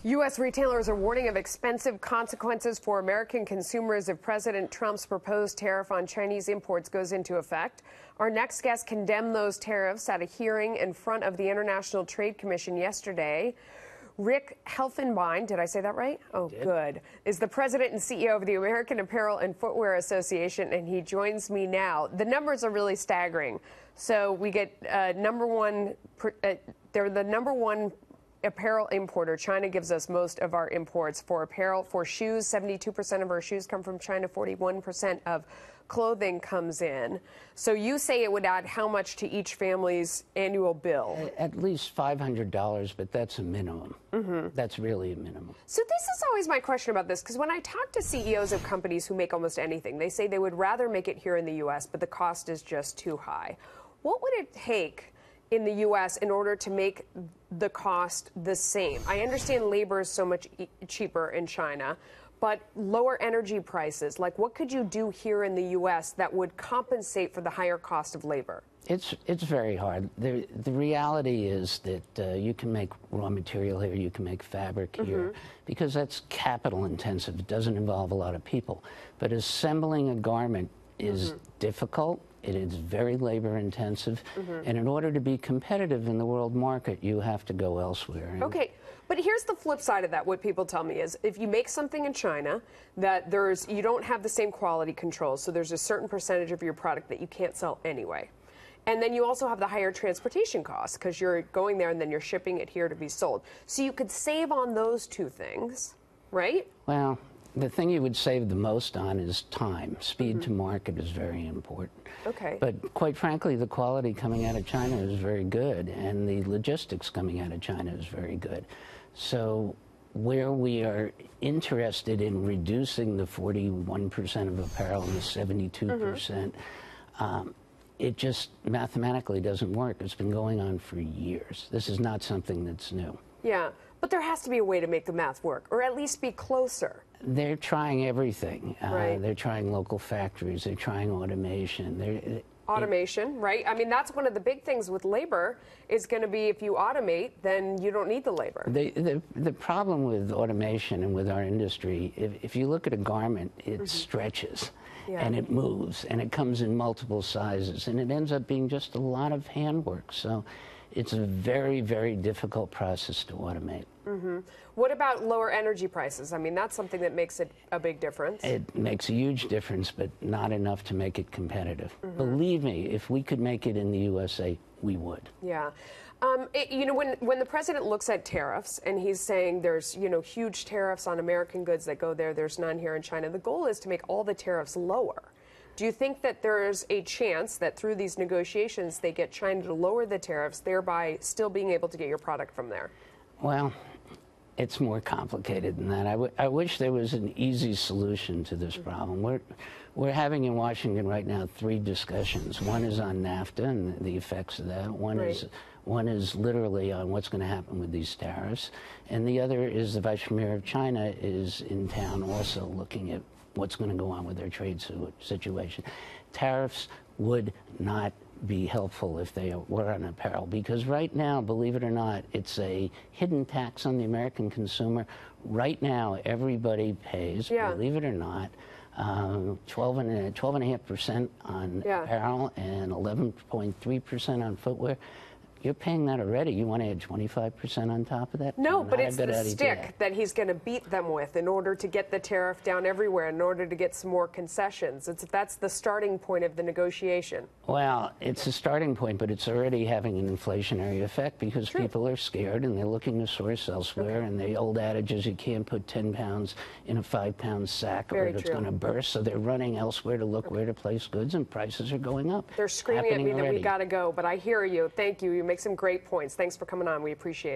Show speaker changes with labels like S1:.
S1: U.S. retailers are warning of expensive consequences for American consumers if President Trump's proposed tariff on Chinese imports goes into effect. Our next guest condemned those tariffs at a hearing in front of the International Trade Commission yesterday. Rick Helfenbein, did I say that right? Oh, good, is the president and CEO of the American Apparel and Footwear Association, and he joins me now. The numbers are really staggering. So we get they're the number one apparel importer. China gives us most of our imports for apparel. For shoes, 72% of our shoes come from China, 41% of clothing comes in. So you say it would add how much to each family's annual bill?
S2: At least $500, but that's a minimum. That's really a minimum.
S1: So this is always my question about this, because when I talk to CEOs of companies who make almost anything, they say they would rather make it here in the U.S., but the cost is just too high. What would it take in the U.S. in order to make the cost the same? I understand labor is so much cheaper in China, but lower energy prices, like what could you do here in the U.S. that would compensate for the higher cost of labor?
S2: It's very hard. The reality is that you can make raw material here, you can make fabric here, because that's capital intensive. It doesn't involve a lot of people. But assembling a garment is difficult. It is very labor intensive, and in order to be competitive in the world market, you have to go elsewhere.
S1: Okay, but here's the flip side of that. What people tell me is if you make something in China, that you don't have the same quality controls, so there's a certain percentage of your product that you can't sell anyway. And then you also have the higher transportation costs because you're going there and then you're shipping it here to be sold. So you could save on those two things, right?
S2: Well, the thing you would save the most on is time. Speed to market is very important.
S1: Okay.
S2: But quite frankly, the quality coming out of China is very good, and the logistics coming out of China is very good. So where we are interested in reducing the 41% of apparel and the 72%, it just mathematically doesn't work. It's been going on for years. This is not something that's new.
S1: Yeah, but there has to be a way to make the math work, or at least be closer.
S2: They're trying everything.
S1: Right.
S2: They're trying local factories. They're trying automation.
S1: Automation, right? I mean, that's one of the big things with labor is going to be if you automate, then you don't need the labor.
S2: The problem with automation and with our industry, if you look at a garment, it stretches and it moves and it comes in multiple sizes and it ends up being just a lot of handwork. So it's a very, very difficult process to automate.
S1: What about lower energy prices? I mean, that's something that makes it a big difference.
S2: It makes a huge difference, but not enough to make it competitive. Believe me, if we could make it in the USA, we would.
S1: Yeah. You know, when the president looks at tariffs and he's saying there's, you know, huge tariffs on American goods that go there, there's none here in China, the goal is to make all the tariffs lower. Do you think that there's a chance that through these negotiations they get China to lower the tariffs, thereby still being able to get your product from there?
S2: Well, it's more complicated than that. I wish there was an easy solution to this problem. We're having in Washington right now 3 discussions. One is on NAFTA and the effects of that. One is literally on what's going to happen with these tariffs. And the other is the Vice Premier of China is in town also looking at what's going to go on with their trade situation. Tariffs would not be helpful if they were on apparel, because right now, believe it or not, it's a hidden tax on the American consumer. Right now, everybody pays, believe it or not, 12.5% on apparel and 11.3% on footwear. You're paying that already. You want to add 25% on top of that?
S1: No, but it's the stick that he's going to beat them with in order to get the tariff down everywhere, in order to get some more concessions. That's the starting point of the negotiation.
S2: Well, it's a starting point, but it's already having an inflationary effect because people are scared and they're looking to source elsewhere. And the old adage is you can't put 10 pounds in a 5-pound sack or it's going to burst. So they're running elsewhere to look where to place goods, and prices are going up.
S1: They're screaming at me that we got to go, but I hear you. Thank you. You make some great points. Thanks for coming on. We appreciate it.